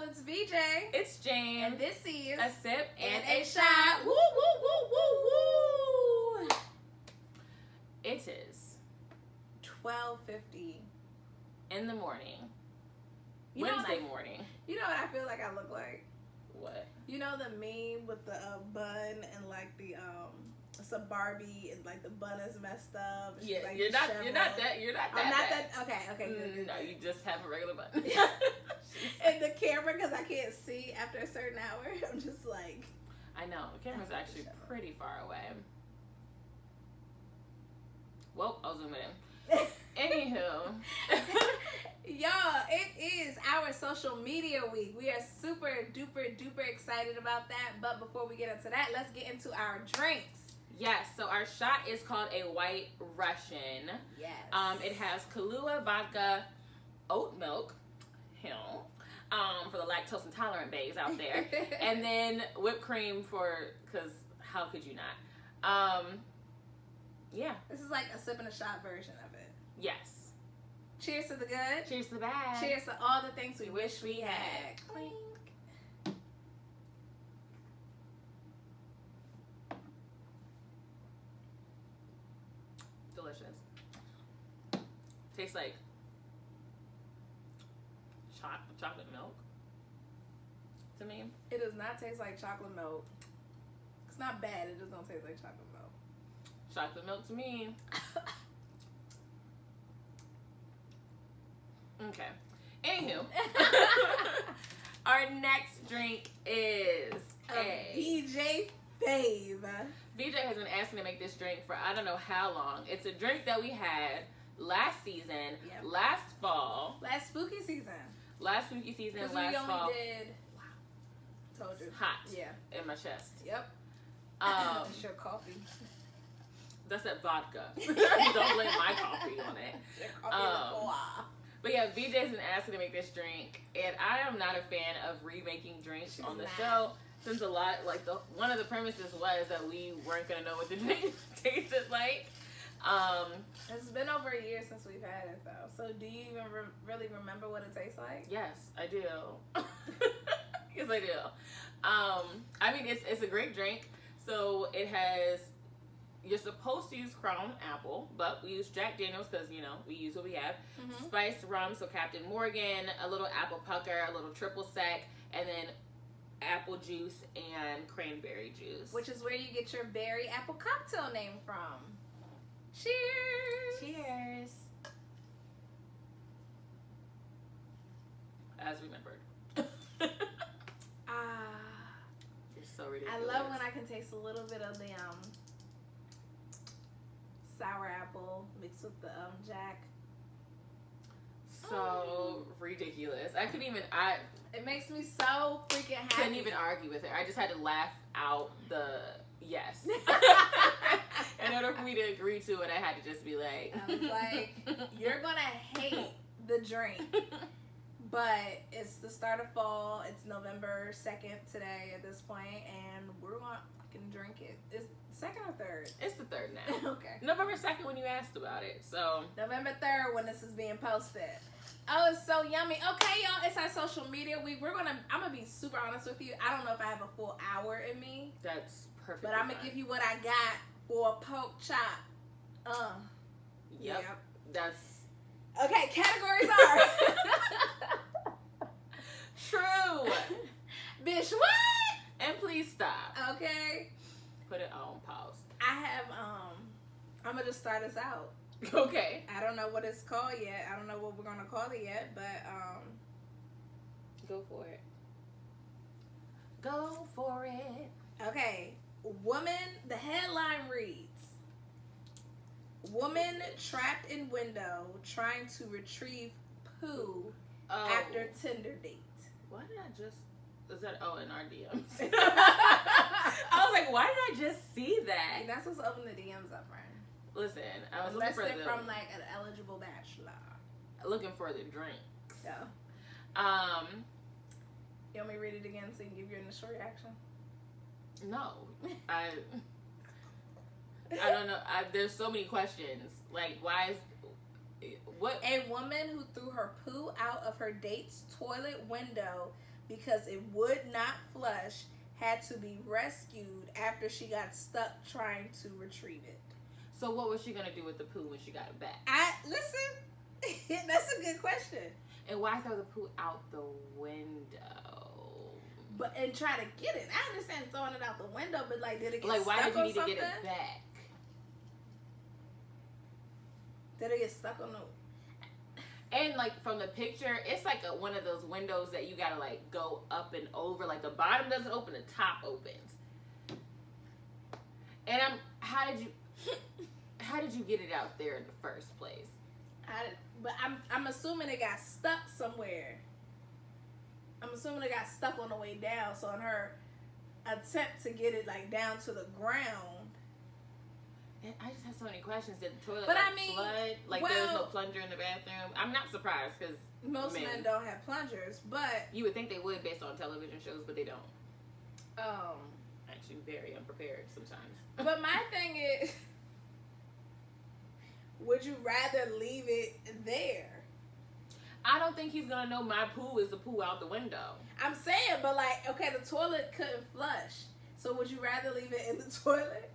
it's VJ. It's Jame. And this is A Sip and a a Shot. Shot. Woo, woo, woo, woo, woo. It is 12:50 in the morning. You know Wednesday what morning. You know what I feel like I look like? What? You know the meme with the bun and like the it's a Barbie and like the bun is messed up. Yeah, like, you're not that. I'm not bad. that. Okay, good. No, you just have a regular bun. And the camera, because I can't see after a certain hour, I'm just like. I know the camera's actually pretty far away. Well, I'll zoom it in. Anywho. Y'all, it is our social media week. We are super duper duper excited about that. But before we get into that, let's get into our drinks. Yes, so our shot is called a White Russian. Yes. It has Kahlua, vodka, oat milk, for the lactose intolerant babes out there, and then whipped cream because how could you not? Yeah. This is like a sip and a shot version of it. Yes. Cheers to the good. Cheers to the bad. Cheers to all the things we wish we had. Clink. Delicious. Tastes like chocolate milk to me. It does not taste like chocolate milk. It's not bad. It just don't taste like chocolate milk. Chocolate milk to me. Okay. Anywho, our next drink is a BJ fave. BJ has been asking to make this drink for I don't know how long. It's a drink that we had last season, last fall, last spooky season, last fall. we only did. Wow. Told you. Hot. Yeah. In my chest. Yep. It's your coffee. That's that vodka. Don't blame my coffee on it. Your coffee But yeah, BJ's been asking to make this drink, and I am not a fan of remaking drinks on the show. Since a lot, like one of the premises was that we weren't gonna know what the drink tasted like. It's been over a year since we've had it though. So do you even really remember what it tastes like? Yes, I do. Yes, I do. I mean, it's a great drink. So it has. You're supposed to use Crown Apple, but we use Jack Daniels because, we use what we have. Mm-hmm. Spiced rum, so Captain Morgan, a little apple pucker, a little triple sec, and then apple juice and cranberry juice. Which is where you get your berry apple cocktail name from. Cheers! Cheers! As remembered. It's so ridiculous. I love when I can taste a little bit of the sour apple mixed with the Jack. So ridiculous. It makes me so freaking happy. Couldn't even argue with it. I just had to laugh out the yes. In order for me to agree to it, I had to just be like, I was like, you're gonna hate the drink. But it's the start of fall. It's November 2nd today at this point, and we're gonna fucking drink it. It's second or third? It's the third now. Okay. November 2nd when you asked about it. So November 3rd when this is being posted. Oh, it's so yummy. Okay, y'all, it's our social media week. I'm gonna be super honest with you. I don't know if I have a full hour in me. That's perfect. But I'm gonna give you what I got for a pork chop. Yep. That's okay. Categories are True. Bish Whet. And please stop. Okay. Put it on pause. I have I'm gonna just start us out. Okay. I don't know what it's called yet. I don't know what we're gonna call it yet, but go for it. Go for it. Okay. Woman, the headline reads, woman trapped in window trying to retrieve poo after Tinder date. Why did I just... Is that... Oh, in our DMs. I was like, why did I just see that? And that's what's up in the DMs up, friend. Listen, I was unless looking for they're from like an eligible bachelor. Looking for the drinks. So. You want me to read it again so you can give your initial reaction? No. I don't know. There's so many questions. Like, why is... What? A woman who threw her poo out of her date's toilet window because it would not flush had to be rescued after she got stuck trying to retrieve it. So what was she gonna do with the poo when she got it back? Listen, that's a good question. And why throw the poo out the window? And try to get it. I understand throwing it out the window, but like, did it get like stuck why did you on need something? to get it back? Did it get stuck on the? And like from the picture, it's like one of those windows that you gotta like go up and over. Like the bottom doesn't open, the top opens. And how did you get it out there in the first place? I'm assuming it got stuck somewhere. I'm assuming it got stuck on the way down. So in her attempt to get it like down to the ground. And I just have so many questions. Did the toilet flood? Like there was no plunger in the bathroom? I'm not surprised because most men don't have plungers, but you would think they would based on television shows, but they don't. Actually, very unprepared sometimes. But my thing is, would you rather leave it there? I don't think he's gonna know my poo is the poo out the window. I'm saying, but like, okay, the toilet couldn't flush, so would you rather leave it in the toilet?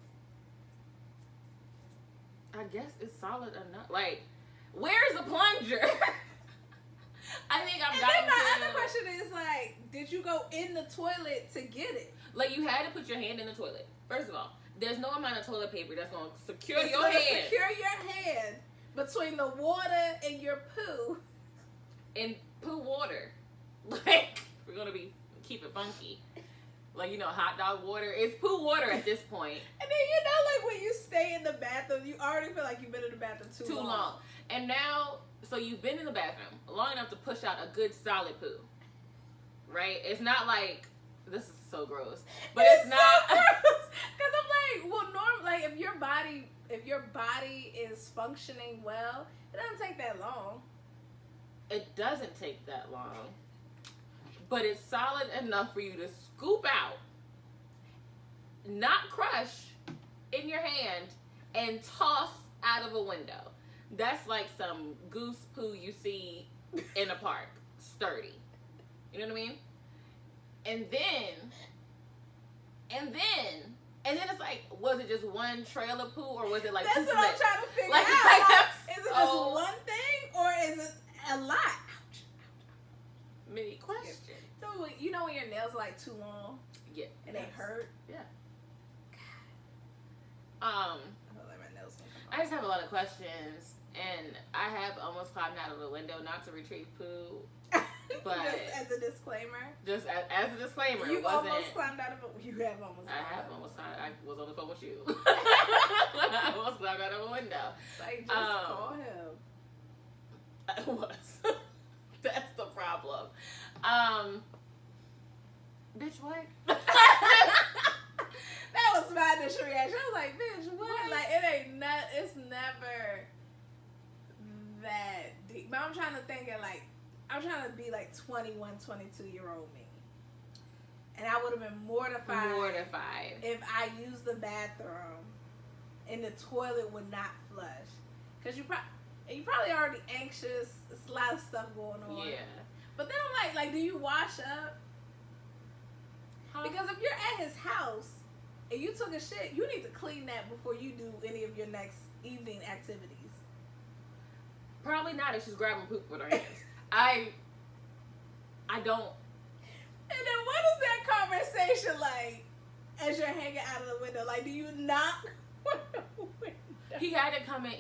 I guess it's solid enough. Like, where's the plunger? I think I've got. And then my other question is like, did you go in the toilet to get it? Like, you had to put your hand in the toilet. First of all, there's no amount of toilet paper that's gonna secure It's your gonna hand. Secure your hand between the water and your poo. And poo water. Like, we're gonna keep it funky. Like, you know, hot dog water. It's poo water at this point. And then, you know, like when you stay in the bathroom, you already feel like you've been in the bathroom too long. And now, so you've been in the bathroom long enough to push out a good solid poo. Right? It's not like, this is so gross. But it's not. Because I'm like, well, like if your body is functioning well, it doesn't take that long. It doesn't take that long. But it's solid enough for you to scoop out, not crush in your hand, and toss out of a window. That's like some goose poo you see in a park. Sturdy. You know what I mean? And then it's like, was it just one trail of poo, or was it like That's what I'm trying to figure out. Is it just one thing, or is it a lot? Many questions. So, you know when your nails are like too long? Yeah. And they hurt? Yeah. I feel like my nails gonna come off. I just have a lot of questions, and I have almost climbed out of the window, not to retrieve poo, but just as a disclaimer. Just as a disclaimer, You almost climbed out of it. You have almost. I was on the phone with you. I almost climbed out of a window. Like, just call him. I was. That's the problem. Bitch, what? That was my initial reaction. I was like, bitch, what? Like, it's never that deep. But I'm trying to think of I'm trying to be like 21, 22-year-old me. And I would have been mortified if I used the bathroom and the toilet would not flush. Because you probably already anxious. There's a lot of stuff going on. Yeah. But then I'm like, do you wash up? Huh? Because if you're at his house and you took a shit, you need to clean that before you do any of your next evening activities. Probably not if she's grabbing poop with her hands. I don't. And then what is that conversation like as you're hanging out of the window? Like, do you knock on the window? He had to come in.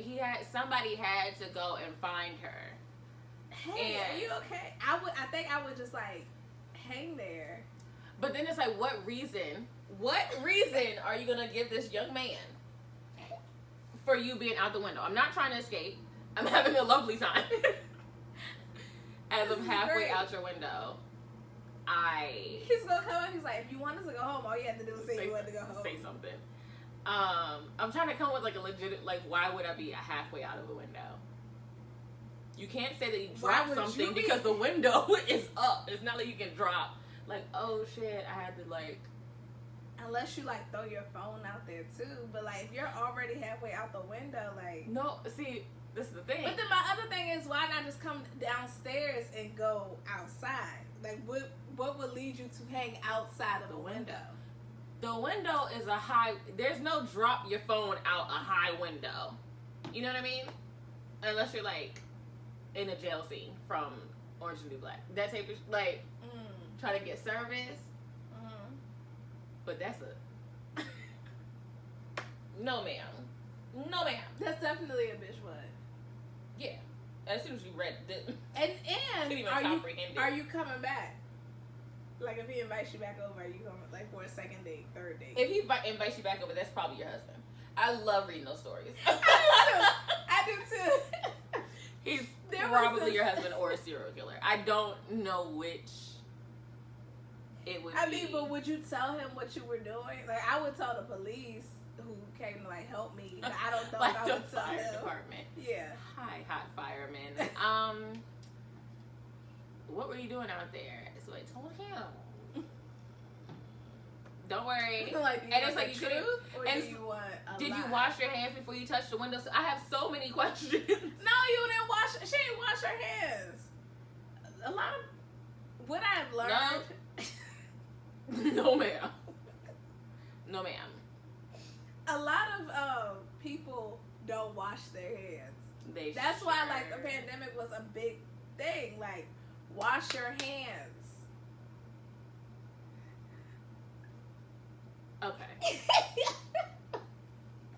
Somebody had to go and find her. Hey, are you okay? I think I would just like hang there. But then it's like, what reason are you gonna give this young man for you being out the window? I'm not trying to escape. I'm having a lovely time. As I'm halfway out your window, He's gonna come and he's like, if you wanted to go home, all you had to do was say you wanted to go home. Say something. I'm trying to come with like a legit, like, why would I be halfway out of the window? You can't say that you dropped something because the window is up. It's not like you can drop, like, oh shit, I had to like. Unless you like throw your phone out there too, but like if you're already halfway out the window, like. No, see, This is the thing. But then my other thing is, why not just come downstairs and go outside? Like, what would lead you to hang outside of the window? The window is a high. There's no drop your phone out a high window. You know what I mean? Unless you're like in a jail scene from Orange and New Black. That type of like try to get service. But that's a no, ma'am. No, ma'am. That's definitely a Bish Whet. Yeah. As soon as you read it, And couldn't even are comprehend it. Are you coming back? Like, if he invites you back over, are you coming, like, for a second date, third date? If he invites you back over, that's probably your husband. I love reading those stories. I do too. He's probably your husband or a serial killer. I don't know which it would be. I mean, but would you tell him what you were doing? Like, I would tell the police who came to, like, help me, but I don't know like if I the would tell fire him. department. Yeah. Hi, hot fireman. What were you doing out there? So I told him. Don't worry. Like, and it's like you could. Or And do you want a did you lie? wash your hands before you touched the window? So I have so many questions. No, you didn't wash. She didn't wash her hands. A lot of what I've learned. No, ma'am. No, ma'am. A lot of people don't wash their hands. That's Sure. why, like, the pandemic was a big thing. Like, wash your hands. Okay.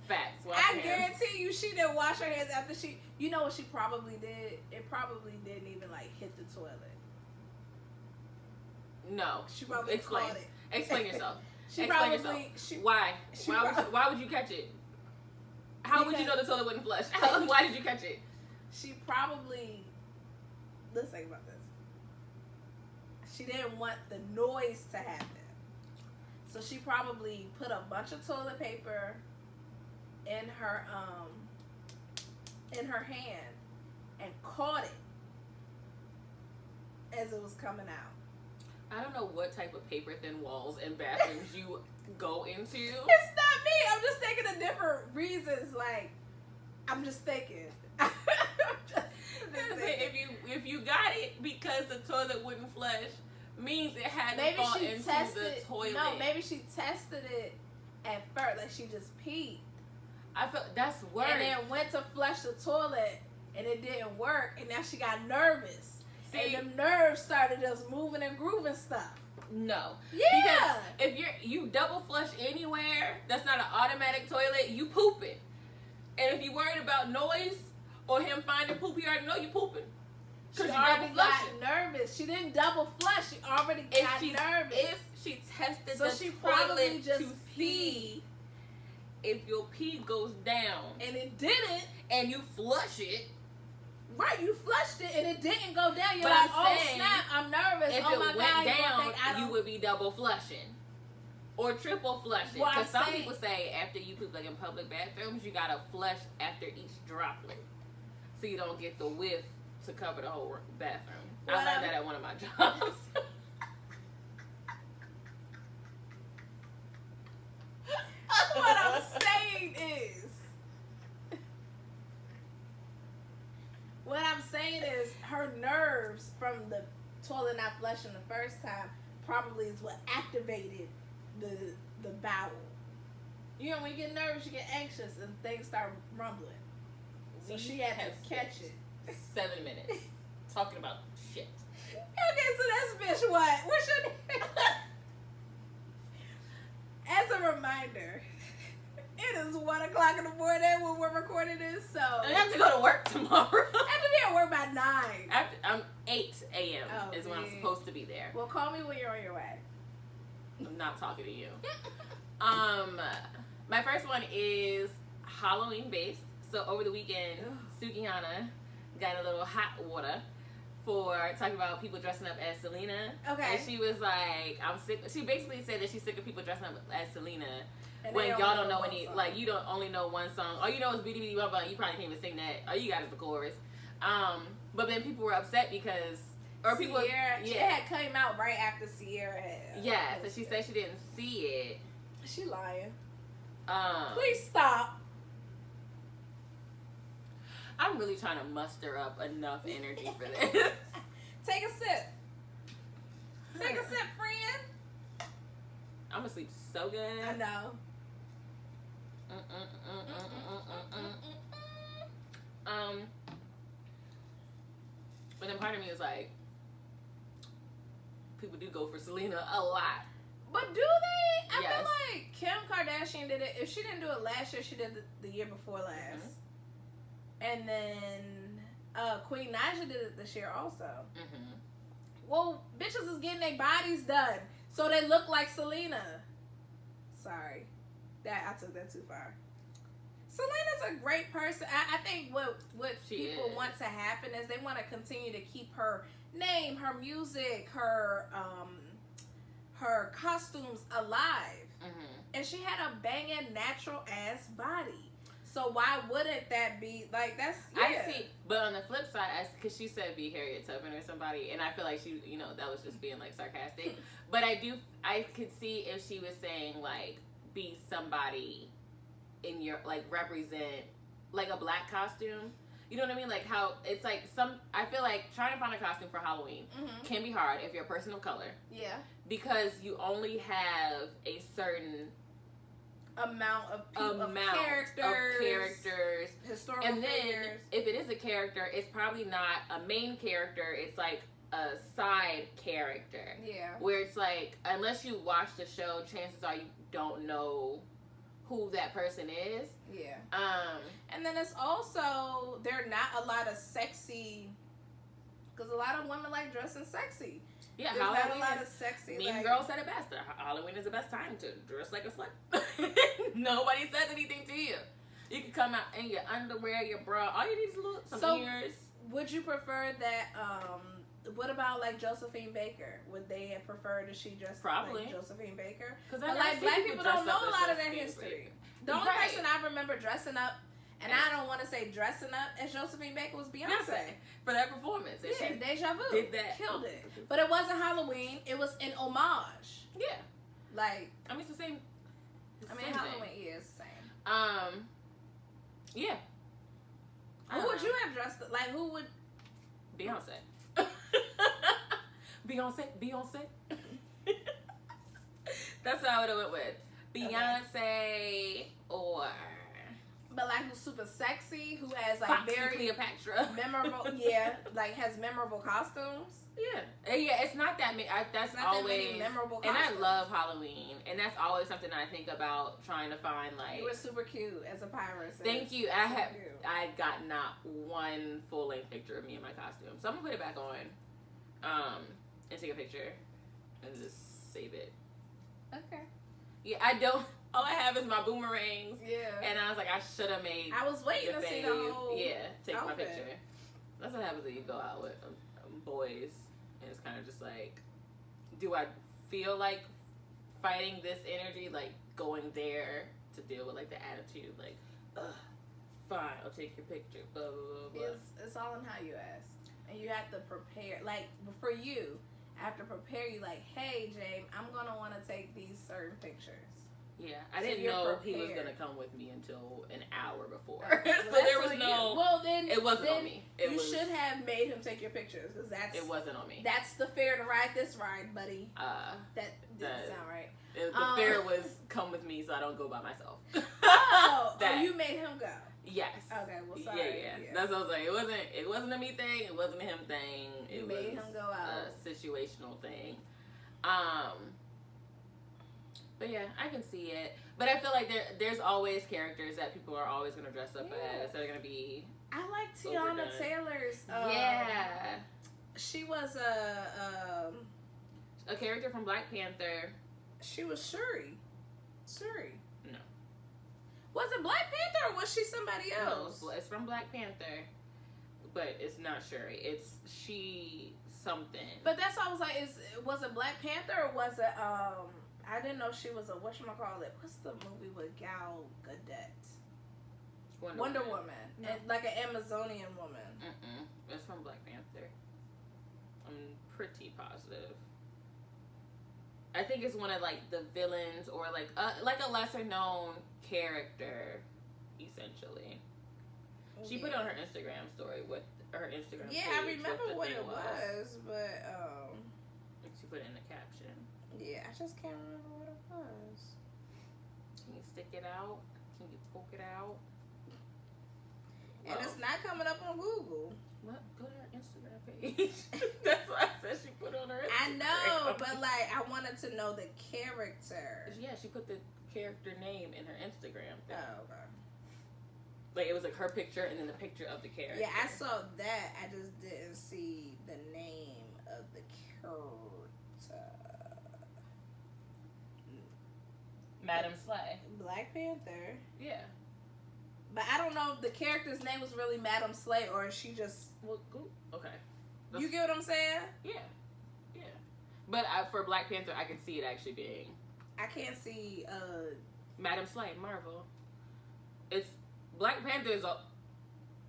Facts. Wash I your hands. guarantee you, she didn't wash her hands after she. You know what she probably did? It probably didn't even like hit the toilet. No. She probably Explain. caught it. Explain yourself. She Explain probably. yourself. Why? Why would you catch it? How would you know Because- the toilet wouldn't flush? Why did you catch it? She probably. Let's think about this. She didn't want the noise to happen. So she probably put a bunch of toilet paper in her hand and caught it as it was coming out. I don't know what type of paper thin walls and bathrooms you go into. It's not me. I'm just thinking of different reasons. Like, I'm just thinking. I'm just thinking. If you got it because the toilet wouldn't flush, means it had to Maybe fall she into tested. the toilet. No, maybe she tested it at first. Like, she just peed. I felt that's worse. And then went to flush the toilet and it didn't work. And now she got nervous. See? And the nerves started just moving and grooving stuff. No. Yeah. Because if you double flush anywhere, that's not an automatic toilet, you pooping. And if you worried about noise or him finding poop, you already know you pooping. She Because already got nervous. She didn't double flush. She already got nervous. If she tested So the she probably toilet just to see if your pee goes down and it didn't. and you flush it, Right, you flushed it and it didn't go down. You're But like, I'm oh saying, snap, I'm nervous. if Oh it my went God, down, you would be double flushing. Or triple flushing. Well, Because I'm some saying- people say after you poop, like in public bathrooms, you gotta flush after each droplet. So you don't get the whiff to cover the whole bathroom. I learned that at one of my jobs. What I'm saying is, her nerves from the toilet not flushing the first time probably is what activated the bowel. You know, when you get nervous, you get anxious, and things start rumbling. So she had to catch it. 7 minutes talking about shit. Okay, so that's Bish Whet. What's your name? As a reminder, it is 1 o'clock in the morning when we're recording this, so I have to go to work tomorrow. I have to be at work by 9. I'm 8 a.m. Oh, is when I'm man. supposed to be there. Well, call me when you're on your way. I'm not talking to you. My first one is Halloween based. So over the weekend, Suki got a little hot water for talking about people dressing up as Selena. Okay. And she was like, I'm sick. She basically said that she's sick of people dressing up as Selena. And When they y'all don't know one any, song. like, you don't only know one song. All you know is Beady Beady Bum Bum. You probably can't even sing that. All you got is the chorus. But then people were upset because, or people, Sierra, yeah, it had came out right after Sierra had. yeah. So she said she didn't see it. She lying. Um, Please stop. I'm really trying to muster up enough energy for this. Take a sip. Take a sip, friend. I'm gonna sleep so good. I know. But then part of me is like, people do go for Selena a lot. But do they? I Yes. feel like Kim Kardashian did it. If she didn't do it last year, she did it the year before last. And then Queen Naja did it this year also. Well, bitches is getting their bodies done, so they look like Selena. Sorry, I took that too far. Selena's a great person. I think what people want to happen is they want to continue to keep her name, her music, her costumes alive. And she had a banging natural ass body. So why wouldn't that be like that's? Yeah. I see, but on the flip side, because she said be Harriet Tubman or somebody, and I feel like she, that was just being like sarcastic. But I could see if she was saying like be somebody in your like represent like a black costume. You know what I mean? Like how it's like I feel like trying to find a costume for Halloween can be hard if you're a person of color. Yeah. Because you only have a certain amount of characters, historical and then figures. If it is a character, it's probably not a main character. It's like a side character. Yeah. Where it's like, unless you watch the show, chances are you don't know who that person is. Yeah. And then it's also there are not a lot of sexy, because a lot of women like dressing sexy. Yeah, there's not a lot of sexy. Mean Girl said it best. Halloween is the best time to dress like a slut. Nobody says anything to you. You can come out in your underwear, your bra. All you need is some ears. Would you prefer that? What about like Josephine Baker? Would they have preferred if she dressed like Josephine Baker? Because like black people don't know a lot of their history. The only person I remember dressing up, and I don't want to say dressing up as Josephine Baker, was Beyonce. For that performance. Yeah, Deja Vu. Did that. Killed it. But it wasn't Halloween. It was an homage. Yeah. Like, I mean, it's the same. Halloween is the same. Yeah. Who would you have dressed? Like, who would? Beyonce. Beyonce. That's what I would have went with. Beyonce or. But like who's super sexy, who has like Foxy very Cleopatra. memorable, like has memorable costumes. Yeah, it's not that many. That's not always that many memorable costumes. And I love Halloween, and that's always something I think about trying to find. Like you were super cute as a pirate. Thank you. I got not one full length picture of me in my costume, so I'm gonna put it back on, and take a picture, and just save it. Okay. Yeah, I don't. All I have is my boomerangs. Yeah. And I was like, I should have made. I was waiting to see the whole. Yeah, take outfit. my picture. That's what happens when you go out with boys, and it's kind of just like, do I feel like fighting this energy, like going there to deal with like the attitude, like, fine, I'll take your picture. Blah blah blah. It's all in how you ask, and you have to prepare. Like for you, I have to prepare you. Like, hey, Jame, I'm gonna want to take these certain pictures. Yeah, I didn't know he was gonna come with me until an hour before, okay. So there was no. Well, then it wasn't on me. You should have made him take your pictures because that's. It wasn't on me. That's the fare to ride this ride, buddy. That didn't sound right. The fare was come with me, so I don't go by myself. Oh, you made him go. Yes. Okay. Well, sorry. Yeah. That's what I was like. It wasn't a me thing. It wasn't a him thing. You made him go out. A situational thing. But yeah, I can see it. But I feel like there's always characters that people are always going to dress up as. That are going to be. I like Tiana Taylor's. Yeah. She was a character from Black Panther. She was Shuri. No. Was it Black Panther or was she somebody else? No, it's from Black Panther. But it's not Shuri. It's she something. But that's why I was like, was it Black Panther or was it I didn't know she was a whatchamacallit. What's the movie with Gal Gadot? Wonder Woman. No. And like an Amazonian woman. It's from Black Panther. I'm pretty positive. I think it's one of like the villains or like a lesser known character, essentially. She put it on her Instagram story with her Instagram page. Yeah, I remember what it was, but she put it in the caption. Yeah, I just can't remember what it was. Can you stick it out? Can you poke it out? And it's not coming up on Google. What? Go to her Instagram page. That's what I said she put on her Instagram. I know, but like I wanted to know the character. Yeah, she put the character name in her Instagram thing. Oh, okay. Like it was like her picture and then the picture of the character. Yeah, I saw that. I just didn't see the name of the character. Madam Slay. Black Panther. Yeah. But I don't know if the character's name was really Madam Slay or is she just... Well, okay. You get what I'm saying? Yeah. Yeah. But for Black Panther, I can see it actually being... I can't see... Madam Slay, Marvel. It's... Black Panther is a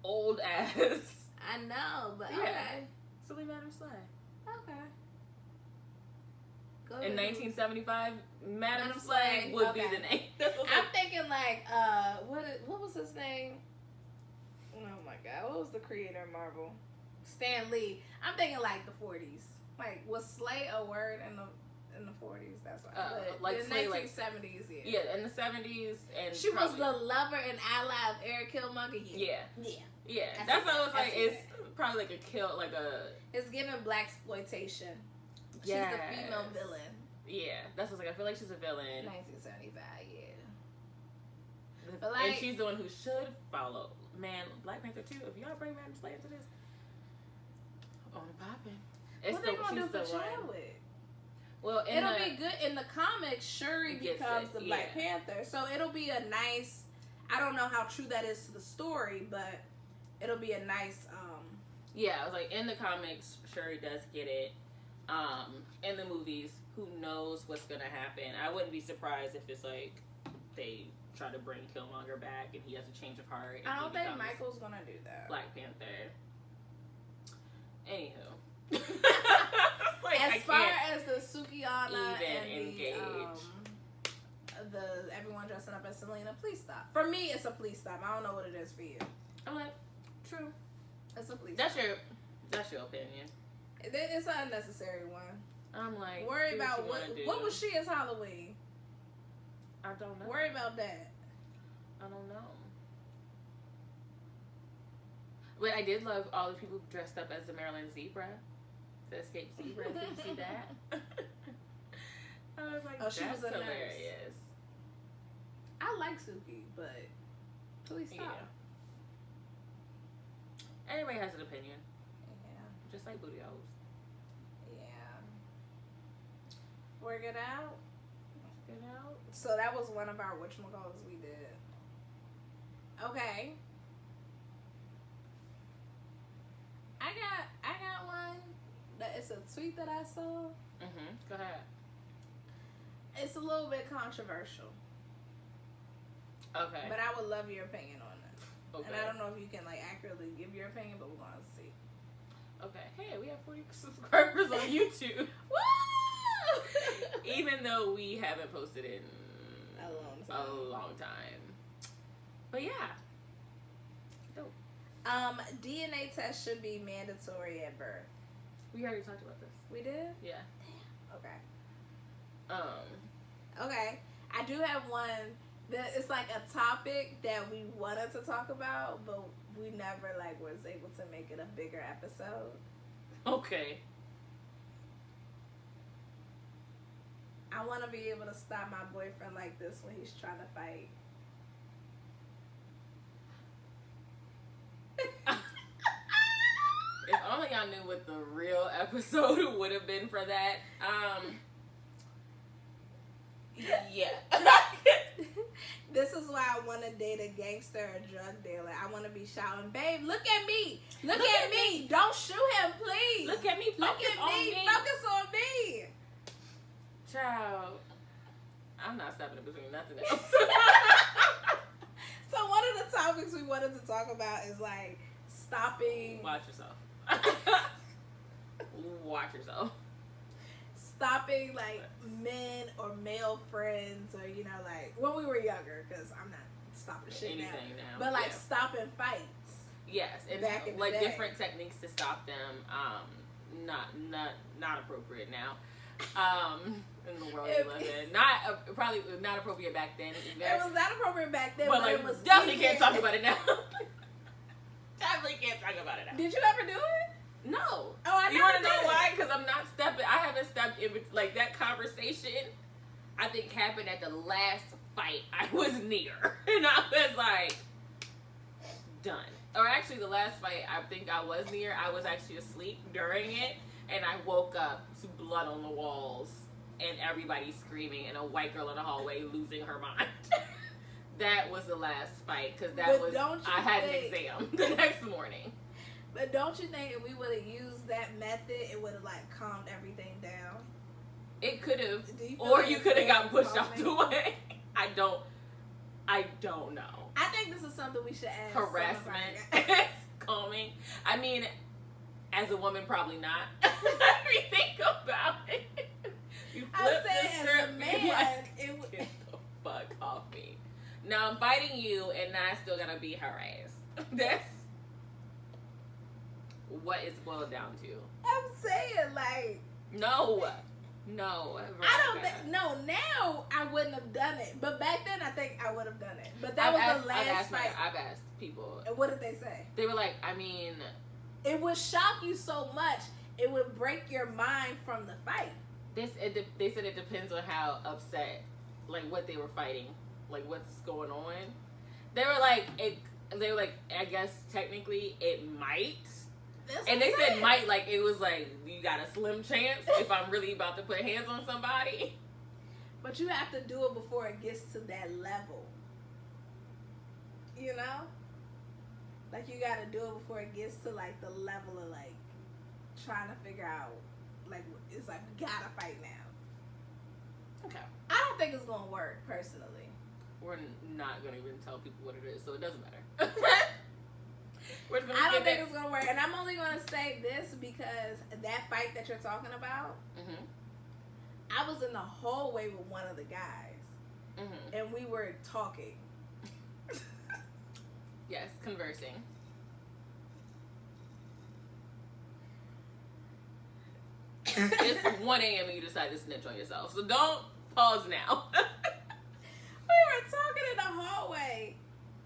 old ass... I know, but yeah. okay. Silly Madam Slay. Okay. Go In ahead. 1975, Madam Slay would be the name. I'm thinking like, what was his name? Oh my God, what was the creator of Marvel? Stan Lee. I'm thinking like the 40s. Like, was Slay a word in the 40s? That's why. Like in the Slay, 1970s, yeah. Yeah, in the 70s, and she was the lover and ally of Eric Killmonger. Yeah. Yeah. Yeah. That's what I was like. It's probably like It's giving black exploitation. She's yes. the female villain. Yeah, that's what I was like. I feel like she's a villain. 1975, yeah. But like, and she's the one who should follow. Man, Black Panther 2, if y'all bring Madam Slay into this, on popping. What they gonna do for Chadwick? Well, it'll be good. In the comics, Shuri becomes the Black Panther. So it'll be a nice, I don't know how true that is to the story, but it'll be a nice, yeah, I was like, in the comics, Shuri does get it. In the movies, who knows what's gonna happen? I wouldn't be surprised if it's like they try to bring Killmonger back and he has a change of heart. And I don't think Michael's gonna do that. Black Panther. Anywho, like, as far as the Sukiana and engage. the everyone dressing up as Selena, please stop. For me, it's a please stop. I don't know what it is for you. I'm like, true. It's a please. That's your opinion. It's an unnecessary one. I'm like, worry about what was she as Halloween? I don't know. Worry about that. I don't know. But I did love all the people dressed up as the Maryland zebra, the escaped zebra. Did you see that? I was like, she was a hilarious. Nurse. I like Suki, but please stop. Yeah. Everybody has an opinion. Yeah. Just like booty holes. Work it out. So that was one of our whatchamacallits we did. Okay. I got one that it's a tweet that I saw. Go ahead. It's a little bit controversial. Okay. But I would love your opinion on it. Okay. And I don't know if you can like accurately give your opinion, but we're gonna see. Okay. Hey, we have 40 subscribers on YouTube. Woo! Even though we haven't posted in a long time. But yeah. Dope. DNA test should be mandatory at birth. We already talked about this. We did? Yeah. Okay. Okay. I do have one that it's like a topic that we wanted to talk about, but we never like was able to make it a bigger episode. Okay. I want to be able to stop my boyfriend like this when he's trying to fight. If only I knew what the real episode would have been for that. Yeah. This is why I want to date a gangster or drug dealer. I want to be shouting, babe, look at me. Look at me. Don't shoot him, please. Look at me. Focus on me. Focus on me. Child, I'm not stepping in between nothing else. So one of the topics we wanted to talk about is like stopping. Watch yourself. Watch yourself. Stopping like men or male friends, or like when we were younger, because I'm not stopping shit now. But like stopping fights. Yes, and back in the like day. different techniques to stop them. Not appropriate now. In the world we live in, probably not appropriate back then either. It was not appropriate back then, but but like, it was definitely easier. can't talk about it now. Definitely can't talk about it now. Did you ever do it? No. Oh, I You never want to know did. why? Because I'm not stepping. I haven't stepped in. Like that conversation, I think happened at the last fight I was near, and I was like, done. Or actually, the last fight I think I was near, I was actually asleep during it, and I woke up to blood on the walls and everybody screaming and a white girl in the hallway losing her mind. That was the last fight because I had an exam the next morning. But don't you think if we would have used that method, it would have like calmed everything down? It could have, feel or like you it's could have very got pushed out calming? the way. I don't know. I think this is something we should ask. Harassment, calming. I mean, as a woman, probably not. Let me think about it. You I flip said the as script, a be man, like, it would. get the fuck off me. Now I'm fighting you, and now I still gotta beat her ass. That's what it's boiled down to. I'm saying like. No. I don't think. No, now I wouldn't have done it, but back then I think I would have done it. But that was the last fight. I've asked people. And what did they say? They were like, I mean, it would shock you so much, it would break your mind from the fight. they said it depends on how upset, like what they were fighting, like what's going on. They were like, I guess technically it might. That's And what they I'm said saying. might, like it was like you got a slim chance if I'm really about to put hands on somebody. But you have to do it before it gets to that level. You know? Like you gotta do it before it gets to like the level of like trying to figure out like it's like we gotta fight now. Okay. I don't think it's gonna work personally. We're not gonna even tell people what it is, so it doesn't matter. We're just gonna I don't skip think it. it's gonna work, and I'm only gonna say this because that fight that you're talking about, Mhm. I was in the hallway with one of the guys, Mhm. and we were talking. Yes, conversing. It's 1 a.m. and you decide to snitch on yourself, so don't pause now. We were talking in the hallway,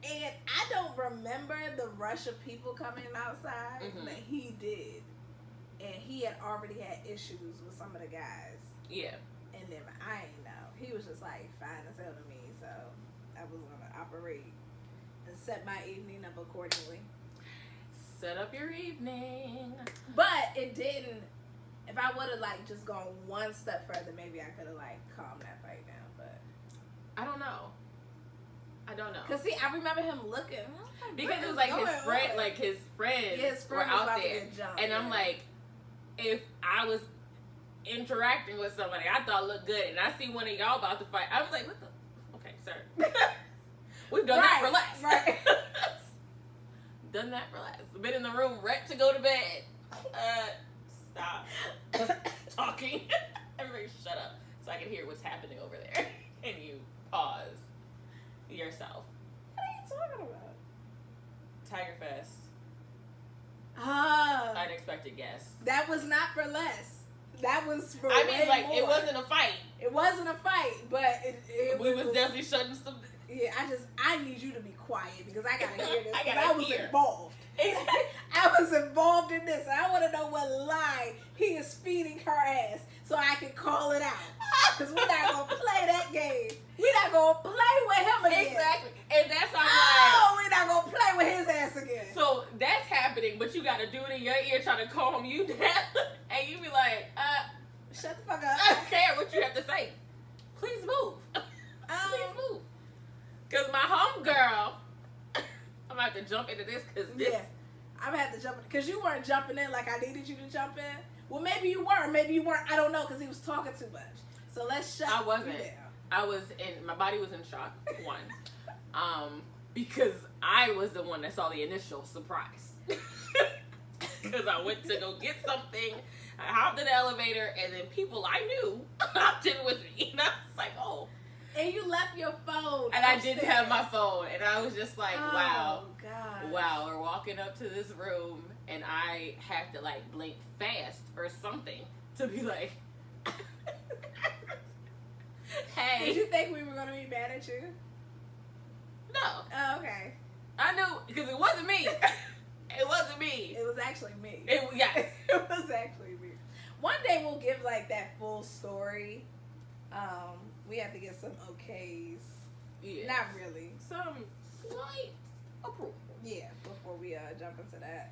and I don't remember the rush of people coming outside, Mhm. but he did, and he had already had issues with some of the guys, Yeah. and then I ain't know. He was just like fine as hell to me, so I was gonna operate and set my evening up accordingly. Set up your evening. But it didn't. If I would have like just gone one step further, maybe I could have like calmed that fight down. But I don't know. cause see, I remember him looking Because it was like his friend, like his friends Yeah, his were friend was out about to there, get jumped, and I'm yeah. like, if I was interacting with somebody I thought looked good, and I see one of y'all about to fight, I was like, what the? Okay, sir, we've done that for less. Right. Done that for less. Been in the room, ready to go to bed. Stop talking. Everybody, shut up, so I can hear what's happening over there, and you pause yourself. What are you talking about? Tiger Fest. Unexpected guest. That was not for less. That was for I mean, way like, more. it wasn't a fight. It wasn't a fight, but We was definitely shutting some. Yeah, I need you to be quiet because I gotta hear this. I 'cause gotta I was hear. involved. Exactly. I was involved in this, and I want to know what lie he is feeding her ass so I can call it out. Because we're not gonna play that game. We're not gonna play with him again. Exactly. And that's how Oh, we're not gonna play with his ass again. So that's happening, but you gotta do it in your ear trying to calm you down. And you be like, Shut the fuck I up. don't care what you have to say. Please move. Please move. Because my homegirl, I'm gonna have to jump into this because this. Yeah, I'm gonna have to jump in because you weren't jumping in like I needed you to jump in. Well, maybe you were, maybe you weren't. I don't know because he was talking too much. So let's shut. I wasn't. you down. I was in, my body was in shock, one. Because I was the one that saw the initial surprise. Because I went to go get something, I hopped in the elevator, and then people I knew hopped in with me. And I was like, oh. And you left your phone. And upstairs. I didn't have my phone. And I was just like, wow. God. Wow, we're walking up to this room and I have to like blink fast or something to be like, hey. Did you think we were going to be mad at you? No. Oh, okay. I knew, because it wasn't me. It wasn't me. It was actually me. Yes. It was actually me. One day we'll give like that full story. We have to get some okays. Yeah. Not really. Some slight approval. Yeah, before we jump into that.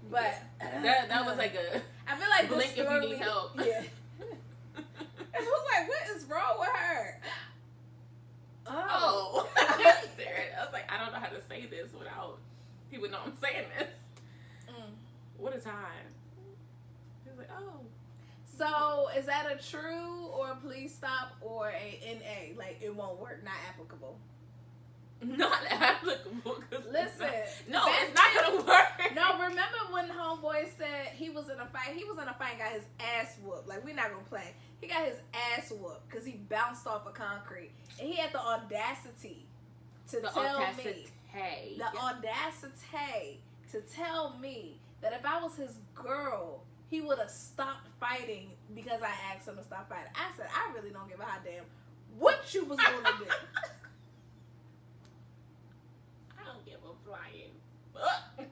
But that was like a I feel like blink this if story, you need help. Yeah. It was like, what is wrong with her? Oh. I was like, I don't know how to say this without people know I'm saying this. What a time. He was like, oh. So, is that a true or a please stop or a NA? Like, it won't work, not applicable? Not applicable. Listen. It's not going to work. No, remember when Homeboy said he was in a fight? He was in a fight and got his ass whooped. Like, we're not going to play. He got his ass whooped because he bounced off of concrete. And he had the audacity to tell me. The audacity to tell me that if I was his girl, he would have stopped fighting because I asked him to stop fighting. I said, I really don't give a hot damn what you was going to do. I don't give a flying fuck.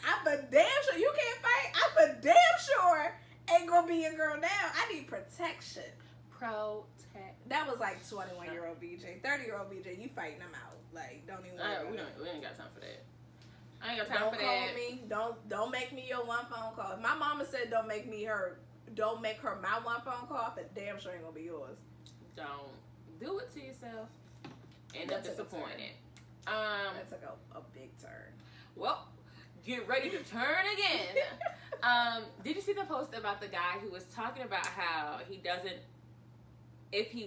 I'm for damn sure you can't fight. I'm for damn sure ain't going to be your girl now. I need protection. That was like 21-year-old BJ. 30-year-old BJ, you fighting them out. Like, don't even worry about it. We ain't got time for that. I ain't got time for that. Don't call me. Don't make me your one phone call. If my mama said don't make her my one phone call, for damn sure ain't gonna be yours. Don't do it to yourself. End up disappointed. That took a big turn. Well, get ready to turn again. Did you see the post about the guy who was talking about how he doesn't,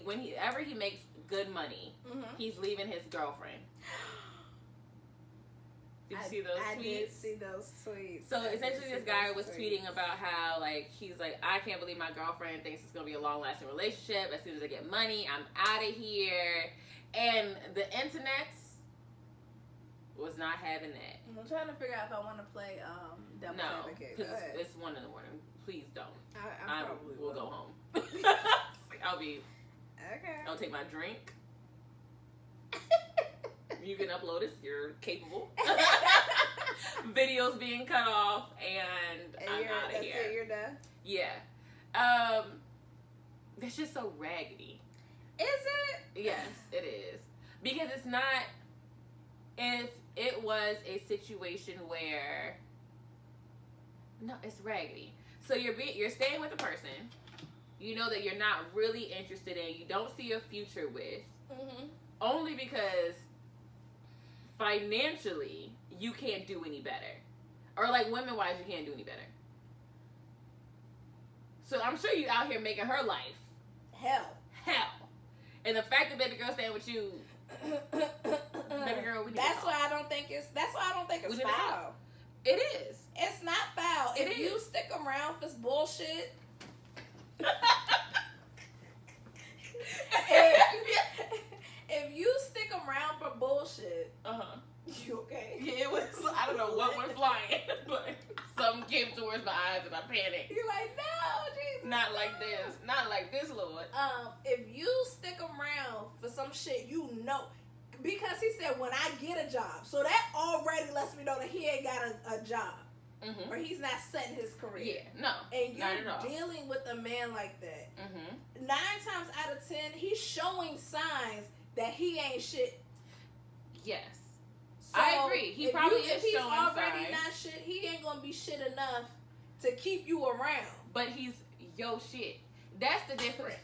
whenever he makes good money, he's leaving his girlfriend. Did you see those tweets? I did see those tweets. So essentially this guy was tweeting about how he's like, I can't believe my girlfriend thinks it's going to be a long-lasting relationship. As soon as I get money, I'm out of here. And the internet was not having that. I'm trying to figure out if I want to play Devil's Advocate. No, because it's 1 a.m. Please don't. I probably will go home. I'll be... Okay. I'll take my drink. You can upload it. You're capable. Videos being cut off, and I'm out of here. That's it. You're done. Yeah. That's just so raggedy. Is it? Yes, it is. Because it's not. If it was a situation where, no, it's raggedy. So you're staying with a person, you know that you're not really interested in, you don't see a future with, only because financially you can't do any better, or like women-wise you can't do any better. So I'm sure you out here making her life hell, and the fact that baby girl staying with you, baby girl, we need that's why I don't think it's foul. It is. It's not foul. If you stick around for bullshit. If you stick around for bullshit, you okay? Yeah, it was. I don't know what went flying, but something came towards my eyes and I panicked. You're like, no, Jesus. Not like this. Not like this, Lord. If you stick around for some shit, you know. Because he said, when I get a job. So that already lets me know that he ain't got a job. Or he's not setting his career. Yeah, no. And you're dealing with a man like that. 9 times out of 10, he's showing signs that he ain't shit. Yes. So I agree. He probably is showing signs. If he's already not shit, he ain't going to be shit enough to keep you around. But he's yo shit. That's the difference.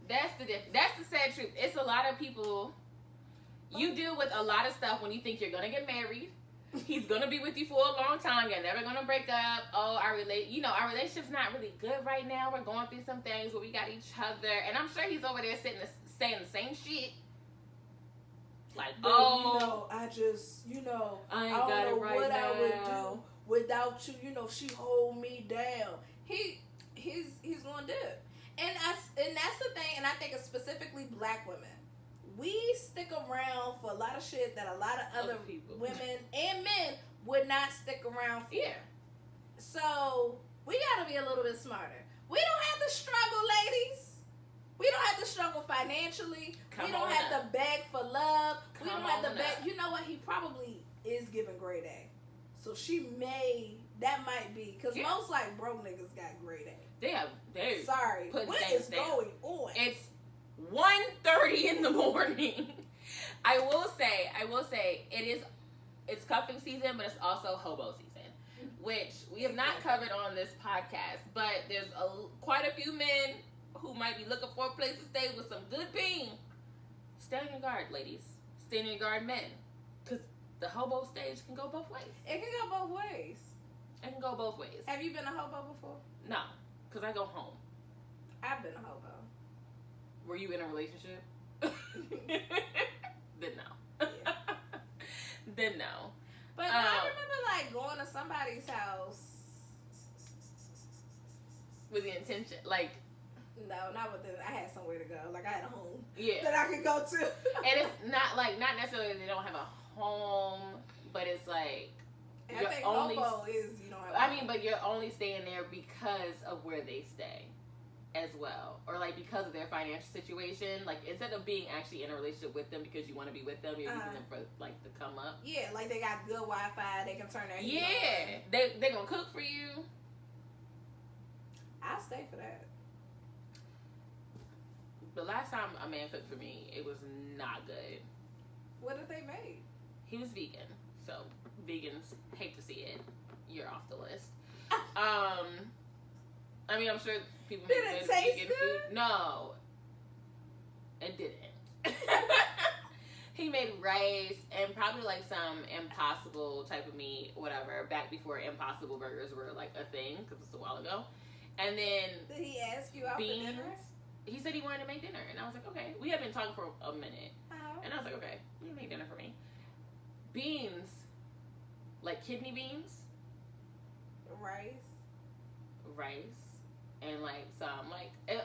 That's the sad truth. It's a lot of people. You deal with a lot of stuff when you think you're going to get married. He's going to be with you for a long time. You're never going to break up. Oh, our relationship's not really good right now. We're going through some things where we got each other. And I'm sure he's over there saying the same shit. Like, but, I just, I don't know what I would do without you. She hold me down. He's going to do it. And that's the thing. And and I think it's specifically black women. We stick around for a lot of shit that a lot of other people, women and men would not stick around for. Yeah. So we gotta be a little bit smarter. We don't have to struggle, ladies. We don't have to struggle financially. We don't have to beg for love. We don't have to beg. You know what? He probably is giving grade A. So that might be, because most like broke niggas got grade A. They Sorry. What is going on? It's 1:30 in the morning. I will say it's cuffing season, but it's also hobo season, which we have not covered on this podcast, but there's quite a few men who might be looking for a place to stay with some good bean. Stand on your guard, ladies. Stand on your guard, men. Because the hobo stage can go both ways. It can go both ways. It can go both ways. Have you been a hobo before? No, because I go home. I've been a hobo. Were you in a relationship? Then no. Yeah. Then no. But I remember like going to somebody's house with the intention, like. No, not with the. I had somewhere to go. Like I had a home. Yeah. That I could go to. And it's not necessarily they don't have a home, but it's like. And I think hobo is you don't have. I mean, but you're only staying there because of where they stay, as well, or like because of their financial situation. Like instead of being actually in a relationship with them because you want to be with them, you're using them for like to come up. Yeah, like they got good Wi-Fi. They can turn their heat on. They gonna cook for you. I'll stay for that. The last time a man cooked for me, it was not good. What did they make? He was vegan, so vegans hate to see it. You're off the list. I mean, I'm sure people make good vegan food. No, it didn't. He made rice and probably like some Impossible type of meat, whatever. Back before Impossible burgers were like a thing, because it's a while ago. And then did he ask you out for dinner? He said he wanted to make dinner, and I was like, okay. We had been talking for a minute, and I was like, okay, you can make dinner for me. Beans, like kidney beans, rice, and like some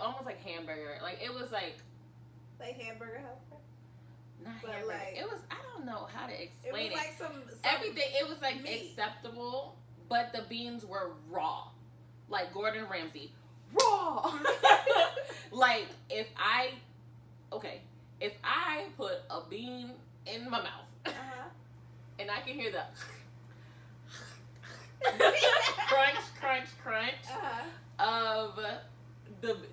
almost like hamburger. Like it was like hamburger helper. Not but hamburger. Like, it was. I don't know how to explain it. It was like some everything. It was like meat. Acceptable, but the beans were raw, like Gordon Ramsay. Raw. Like if I put a bean in my mouth and I can hear the crunch of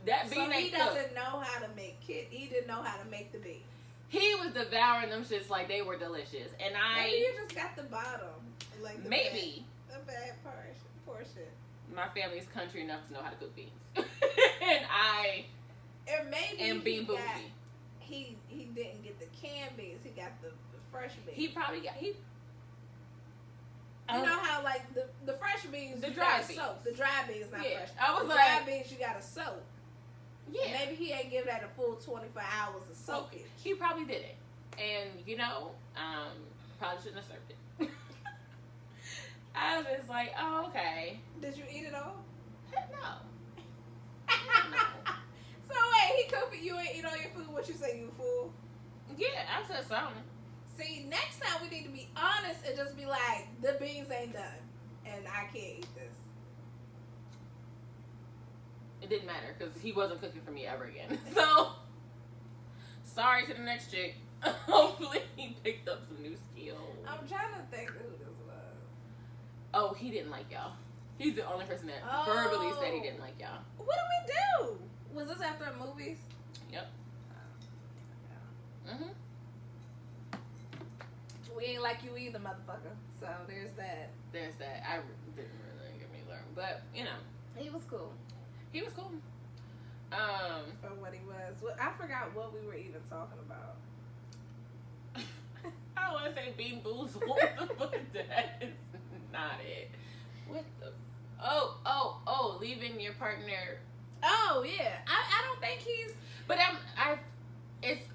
that bean. So he doesn't know how to make it. He didn't know how to make the bean. He was devouring them shits like they were delicious, and maybe you just got the bottom, like the bad portion. My family's country enough to know how to cook beans. And maybe am bean bougie. He didn't get the canned beans. He got the fresh beans. He probably got You know how like the fresh beans, the dry beans. Soak. The dry beans not fresh. I was the dry beans you gotta soak. Yeah. Maybe he ain't give that a full 24 hours of soaking. He probably didn't, and probably shouldn't have served it. I was just like, oh, okay. Did you eat it all? Heck no. So wait, he cooked for you and eat all your food. What you say, you fool? Yeah, I said something. See, next time we need to be honest and just be like, the beans ain't done, and I can't eat this. It didn't matter because he wasn't cooking for me ever again. So, sorry to the next chick. Hopefully, he picked up some new skills. I'm trying to think who this was. Oh, he didn't like y'all. He's the only person that verbally said he didn't like y'all. What did we do? Was this after movies? Yep. We ain't like you either, motherfucker. So there's that. I didn't really get me learn, but he was cool. He was cool. For what he was. I forgot what we were even talking about. I want to say bean boozled, but that is not it. What the? Oh, leaving your partner. Oh yeah, I don't think he's. But it's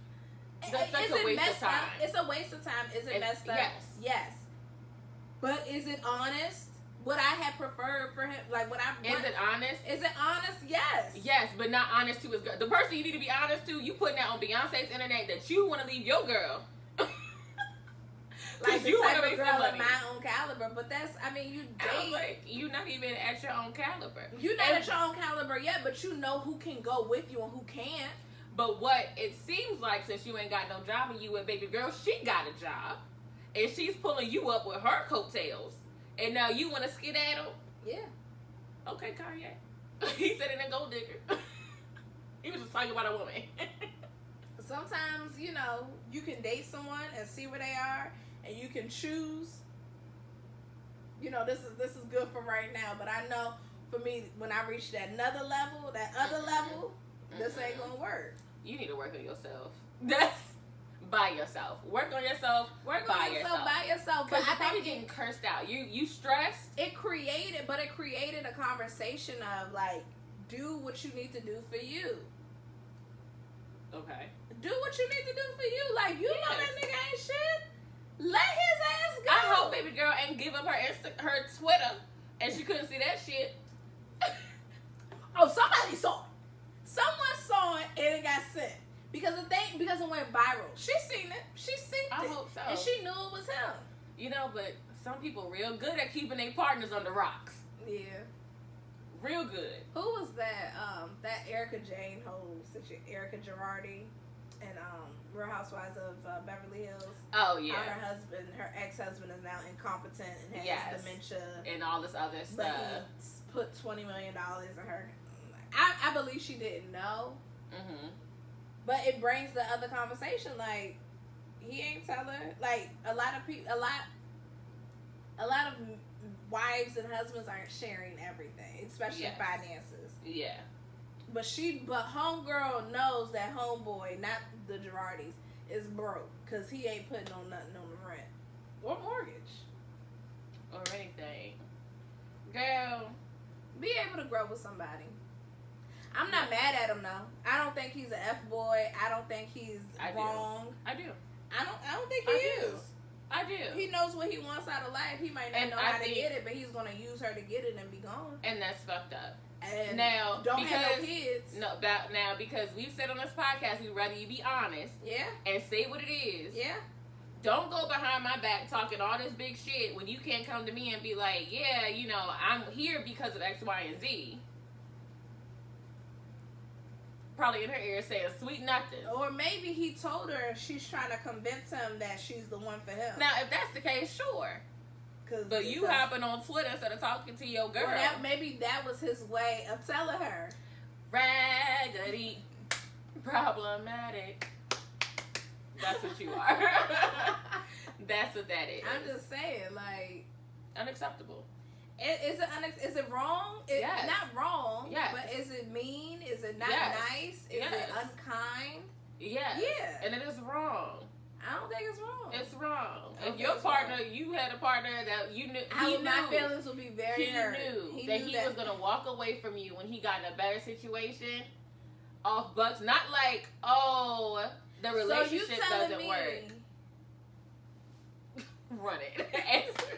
such a waste of time. It's a waste of time. Is it messed up? Yes. But is it honest? Would I have preferred for him? Like, would I? Is it honest? Is it honest? Yes. Yes, but not honest to his girl. The person you need to be honest to, you putting that on Beyonce's internet that you want to leave your girl. Like you the type want to of make girl some of money. my own caliber, but that's, I mean, you date. Like, you're not even at your own caliber. You're not at your own caliber yet, but you know who can go with you and who can't. But what it seems like, since you ain't got no job and you with baby girl, she got a job. And she's pulling you up with her coattails. And now you want to skedaddle? Yeah. Okay, Kanye. He said it in Gold Digger. He was just talking about a woman. Sometimes, you know, you can date someone and see where they are, and you can choose. You know, this is good for right now, but I know for me, when I reach that other level, this ain't gonna work. You need to work on yourself. That's by yourself. Work on yourself. Work on yourself by yourself. But I you're probably getting cursed out. You stressed. It created a conversation of like, do what you need to do for you. Okay. Do what you need to do for you. Like, you know that nigga ain't shit. Let his ass go. I hope baby girl ain't give up her Twitter and she couldn't see that shit. Oh, somebody saw it. Someone saw it and it got sent. Because it went viral. She seen it. She seen it. I hope so. And she knew it was him. You know, but some people real good at keeping their partners under rocks. Yeah. Real good. Who was that? That Erica Jane host, Erica Girardi, and Real Housewives of Beverly Hills. Oh yeah. How her ex-husband is now incompetent and has dementia and all this other stuff. But he put $20 million in her. I believe she didn't know. Mm-hmm. But it brings the other conversation. Like, he ain't tell her. Like, a lot of wives and husbands aren't sharing everything, especially finances. Yeah. But homegirl knows that homeboy, not the Girardis, is broke because he ain't putting on nothing on the rent or mortgage or anything. Girl, be able to grow with somebody. I'm not mad at him though. I don't think he's an F-boy. I don't think he's wrong. I do. I don't think he is. I do. He knows what he wants out of life. He might not know how to get it, but he's gonna use her to get it and be gone. And that's fucked up. And now, don't have no kids. No, now because we've said on this podcast, we'd rather you be honest. Yeah. And say what it is. Yeah. Don't go behind my back talking all this big shit when you can't come to me and be like, yeah, you know, I'm here because of X, Y, and Z. Probably in her ear saying sweet nothing. Or maybe he told her she's trying to convince him that she's the one for him. Now, if that's the case, sure. But you hopping on Twitter instead of talking to your girl. Well, maybe that was his way of telling her. Raggedy. Problematic. That's what you are. That's what that is. I'm just saying, like... Unacceptable. Is it wrong? Yes. Not wrong. Yes. But is it mean? Is it not nice? Is it unkind? Yes. Yeah. And it is wrong. I don't think it's wrong. It's wrong. If your partner, you had a partner that you knew, my feelings would be very hurt. He was gonna walk away from you when he got in a better situation, off bucks. Not like, oh, the relationship doesn't work. Run it. Answer,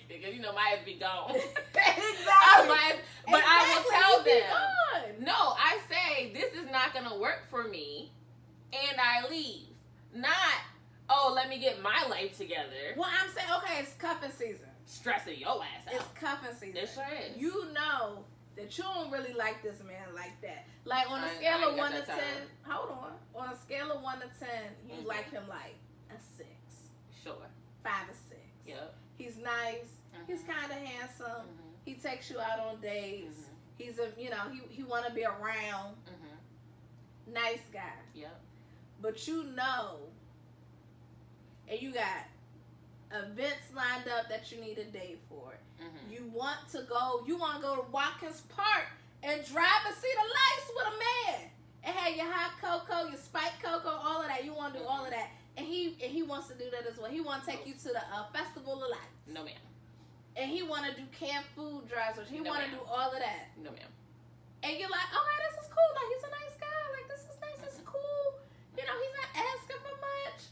because you know my ass be gone. Exactly. But I will tell them. No, I say this is not gonna work for me, and I leave. Not, oh, let me get my life together. Well, I'm saying, okay, it's cuffing season. Stressing your ass out. It's cuffing season. It sure is. You know that you don't really like this man like that. Like, on a scale of 1 to 10, hold on. On a scale of 1 to 10, you like him like a 6. Sure. 5 or 6. Yep. He's nice. He's kind of handsome. He takes you out on dates. He's he want to be around. Nice guy. Yep. But you know, and you got events lined up that you need a date for. You want to go to Watkins Park and drive and see the lights with a man. And have your hot cocoa, your spiked cocoa, all of that. You want to do all of that. And he wants to do that as well. He want to take you to the Festival of Lights. No, ma'am. And he want to do camp food drives. He want to do all of that. No, ma'am. And you're like, okay, this is cool. Like, he's a nice guy. Like, this is nice. This is cool. You know, he's not asking for much.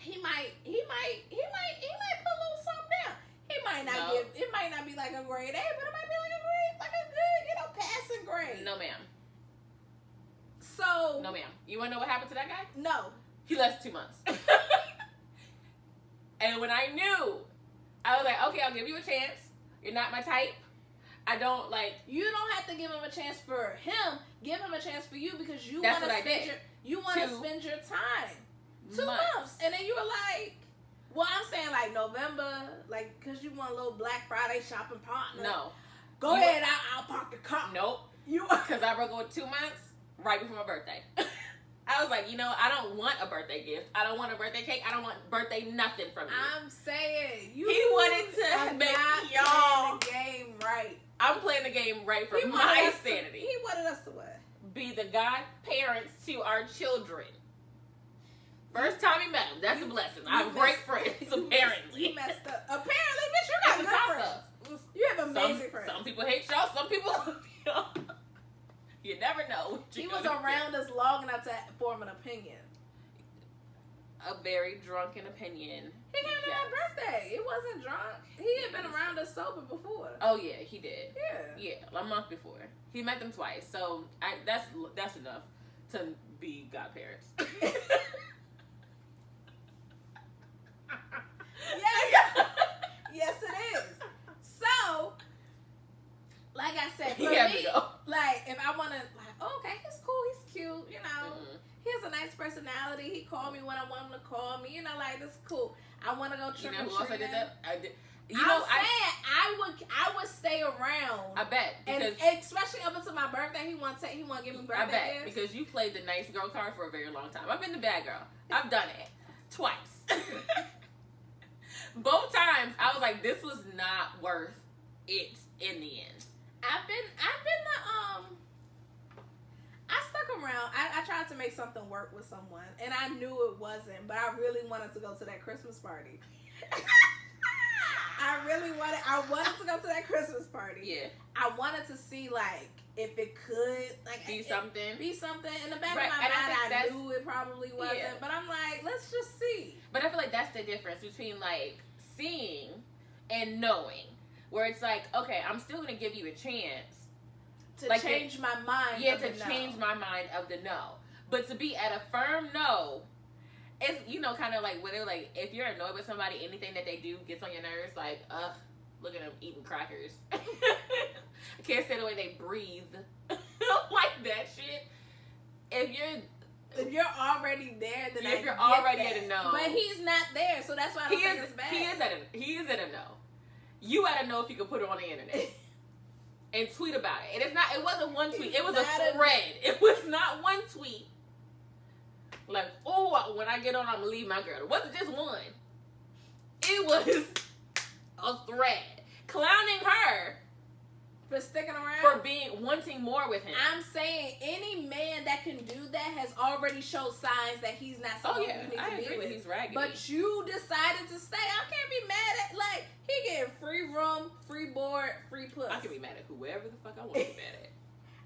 He might put a little something down. He might not it might not be like a grade A, but it might be like a good, passing grade. ma'am. So No, ma'am. You want to know what happened to that guy? no. He lasted 2 months. And when I knew, I was like, okay, I'll give you a chance. You're not my type. I don't like. You don't have to give him a chance for him. Give him a chance for you because you That's want to what I spend did. spend your time. 2 months. And then you were like, well, I'm saying like November, like, because you want a little Black Friday shopping partner. No. Go ahead, I'll park the car. Nope. You Because I broke up with 2 months right before my birthday. I was like, I don't want a birthday gift. I don't want a birthday cake. I don't want birthday nothing from you. I'm saying you. He wanted to make y'all playing the game right. I'm playing the game right for He my wanted us sanity. He wanted us to what? Be the godparents to our children. First time he met him, that's a blessing. I have great friends, apparently. You messed up. Apparently, bitch, you got good friends. You have amazing friends. Some people hate y'all, some people love y'all. You never know. He was around us long enough to form an opinion. A very drunken opinion. He came to my birthday. It wasn't drunk. He had been around us sober before. Oh yeah, he did. Yeah. Yeah, a month before. He met them twice, so that's enough to be godparents. Yes. Yes, it is. So, like I said, for me, like, if I want to, like, oh, okay, he's cool, he's cute, you know. Mm-hmm. He has a nice personality. He called me when I want him to call me. You know, like, this is cool. I want to go trick or treating. You know who else I did that? I did. I would stay around. I bet. And especially up until my birthday, he want to give me birthday I bet. gifts. Because you played the nice girl card for a very long time. I've been the bad girl. I've done it. Twice. Both times, I was like, this was not worth it in the end. I've been I stuck around. I tried to make something work with someone, and I knew it wasn't, but I really wanted to go to that Christmas party. I wanted to go to that Christmas party. Yeah. I wanted to see, like, if it could, like, Be something. In the back of my mind, I knew it probably wasn't, but I'm like, let's just see. But I feel like that's the difference between, like, seeing and knowing. Where it's like, okay, I'm still going to give you a chance. To like change my mind. Yeah, to change my mind of the no. But to be at a firm no, it's, kind of like when they're like, if you're annoyed with somebody, anything that they do gets on your nerves, like, ugh, look at them eating crackers. I can't say the way they breathe. Like that shit. If you're already there, then if you're already at a no. But he's not there, so that's why I don't think it's bad. He is at a no. You gotta know if you can put it on the internet. And tweet about it. And it wasn't one tweet. It was a thread. It was not one tweet. Like, oh, when I get on, I'm going to leave my girl. It wasn't just one. It was a thread. Clowning her. For sticking around? For wanting more with him. I'm saying any man that can do that has already showed signs that he's not someone you need to be with. He's raggedy. But you decided to stay. I can't be mad at, like, he getting free room, free board, free puss. I can be mad at whoever the fuck I want to be mad at.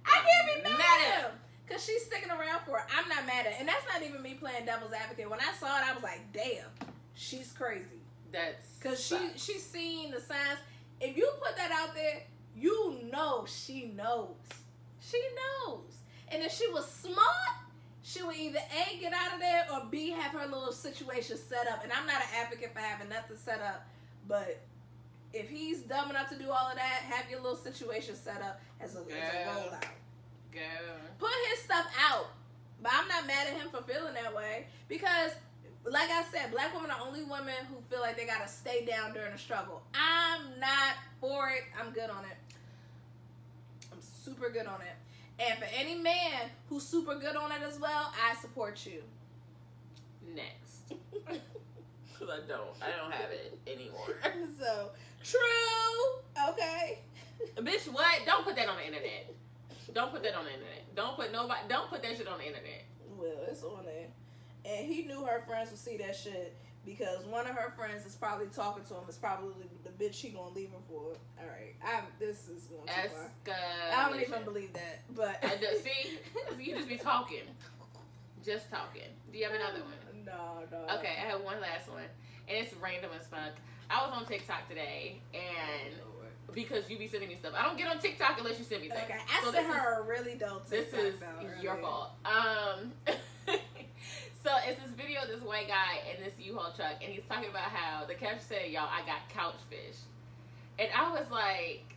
I can't be mad at him. Because she's sticking around for it. I'm not mad at it. And that's not even me playing devil's advocate. When I saw it, I was like, damn, she's crazy. Because she's seen the signs. If you put that out there, you know she knows. She knows. And if she was smart, she would either A, get out of there, or B, have her little situation set up. And I'm not an advocate for having nothing set up. But if he's dumb enough to do all of that, have your little situation set up as a rollout. Go. Put his stuff out. But I'm not mad at him for feeling that way. Because, like I said, black women are only women who feel like they got to stay down during a struggle. I'm not for it. I'm good on it. I'm super good on it. And for any man who's super good on it as well, I support you. Next. Because I don't have it anymore. So, true. Okay. Bitch, what? Don't put that on the internet. Don't put that on the internet. Don't put that shit on the internet. Well, it's on there. And he knew her friends would see that shit because one of her friends is probably talking to him. It's probably the bitch he gonna leave him for. All right, this is going too far. I don't even believe that. But see, you just be talking, just talking. Do you have another one? No. Okay, I have one last one, and it's random as fuck. I was on TikTok today, and because you be sending me stuff. I don't get on TikTok unless you send me things. Okay, I sent her a really dope TikTok. This is your fault. So it's this video of this white guy in this U-Haul truck, and he's talking about how the caption said, "Y'all, I got couch fish," and I was like,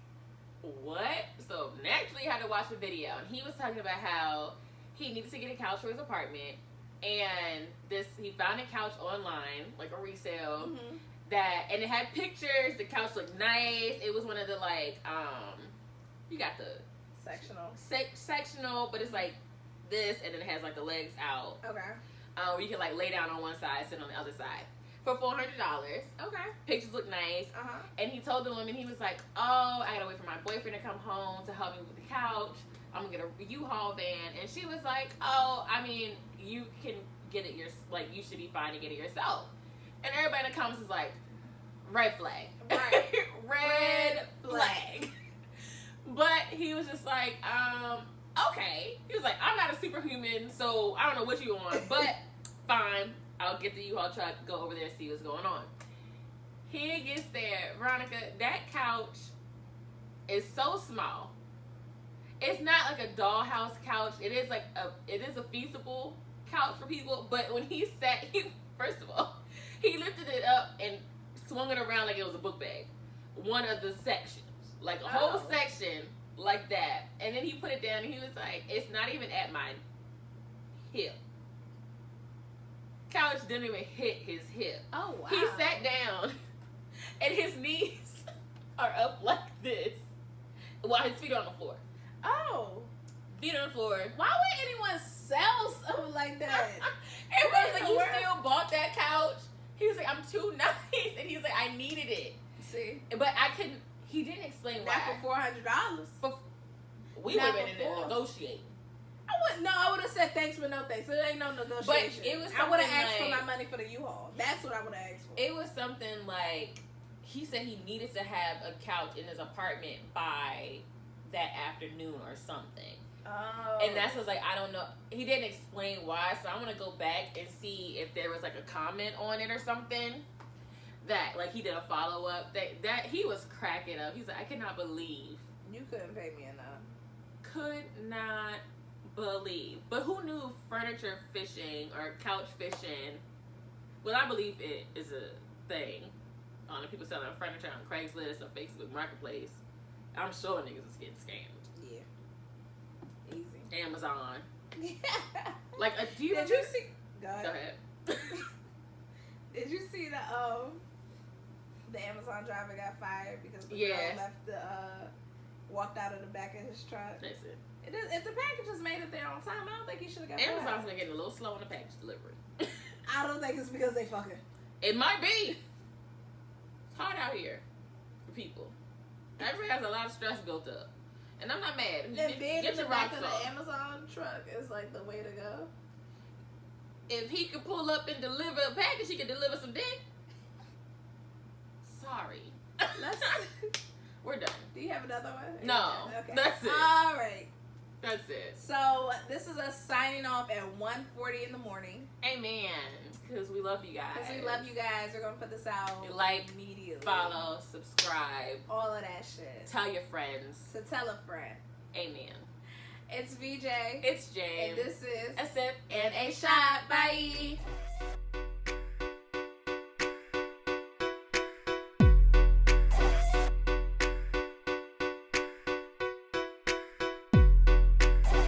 "What?" So naturally, I had to watch the video, and he was talking about how he needed to get a couch for his apartment, and he found a couch online, like a resale. Mm-hmm. And it had pictures. The couch looked nice. It was one of the you got the sectional, but it's like this, and then it has like the legs out. Okay. Where you can like lay down on one side, sit on the other side for $400. Okay. Pictures look nice. Uh-huh. And he told the woman, he was like, "Oh, I gotta wait for my boyfriend to come home to help me with the couch. I'm gonna get a U-Haul van." And she was like, "Oh, I mean, you can get it you should be fine to get it yourself." And everybody in the comments is like, red flag. Right. Red flag. But he was just like, okay. He was like, "I'm not a superhuman, so I don't know what you want, but fine. I'll get the U-Haul truck, go over there, see what's going on." He gets there. Veronica, that couch is so small. It's not like a dollhouse couch. It is a feasible couch for people, but when he sat, first of all, he lifted it up and swung it around like it was a book bag. One of the sections. Like a whole section like that. And then he put it down and he was like, "It's not even at my hip." Couch didn't even hit his hip. Oh, wow. He sat down and his knees are up like this while his feet are on the floor. Oh. Feet on the floor. Why would anyone sell something like that? It was like, "You still bought that couch?" He was like, "I'm too nice." And he was like, "I needed it." See? But I couldn't, he didn't explain why. Not for $400. We would have been in there negotiating. I would have said thanks but no thanks. It ain't no negotiation. But it was I would have asked like, for my money for the U-Haul. That's what I would have asked for. It was something like, he said he needed to have a couch in his apartment by that afternoon or something. Oh. And that's was like, I don't know. He didn't explain why, so I'm gonna go back and see if there was like a comment on it or something. That like he did a follow up. That he was cracking up. He's like, "I cannot believe you couldn't pay me enough." Could not believe. But who knew furniture fishing or couch fishing? Well, I believe it is a thing. The people selling furniture on Craigslist or Facebook Marketplace. I'm sure niggas is getting scammed. Yeah. Easy. Amazon. Like, Did you see? Go ahead. Did you see the Amazon driver got fired because the girl left walked out of the back of his truck? That's it. If the package is made it there on time, I don't think he should have got Amazon's fired. been getting a little slow on the package delivery. I don't think it's because they fucking. It might be. It's hard out here for people. Everybody has a lot of stress built up. And I'm not mad. And being in the back of the Amazon truck is like the way to go. If he could pull up and deliver a package, he could deliver some dick. Sorry. We're done. Do you have another one? No. Okay. That's it. All right. That's it. So this is us signing off at 1:40 in the morning. Amen. Because we love you guys. Because we love you guys. We're going to put this out like, immediately. Follow, subscribe. All of that shit. Tell your friends. So tell a friend. Amen. It's VJ. It's Jame. And this is A Sip and a Shot. Bye.